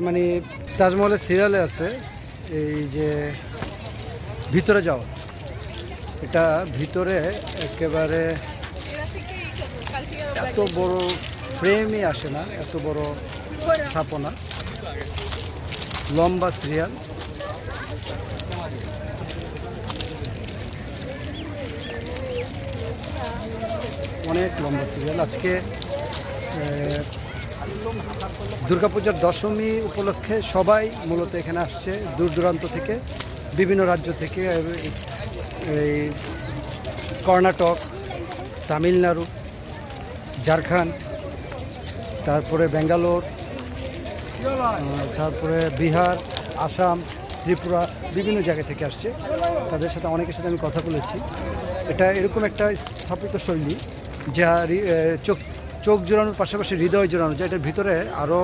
মানে তাজমহলের সিরিয়ালে আছে এই যে ভিতরে যাও, এটা ভিতরে একেবারে এত বড় ফ্রেমই আসে না, এত বড় স্থাপনা, লম্বা সিরিয়াল। অনেক লম্বা সিরিয়াল। আজকে দুর্গাপূজার দশমী উপলক্ষে সবাই মূলত এখানে আসছে দূর দূরান্ত থেকে, বিভিন্ন রাজ্য থেকে, এই কর্ণাটক, তামিলনাড়ু, ঝাড়খণ্ড, তারপরে ব্যাঙ্গালোর, তারপরে বিহার, আসাম, ত্রিপুরা, বিভিন্ন জায়গা থেকে আসছে। তাদের সাথে অনেকের সাথে আমি কথা বলেছি। এটা এরকম একটা স্থাপিত শৈলী যা চোখ জোড়ানোর পাশাপাশি হৃদয় জোড়ানো যায়। এটার ভিতরে আরও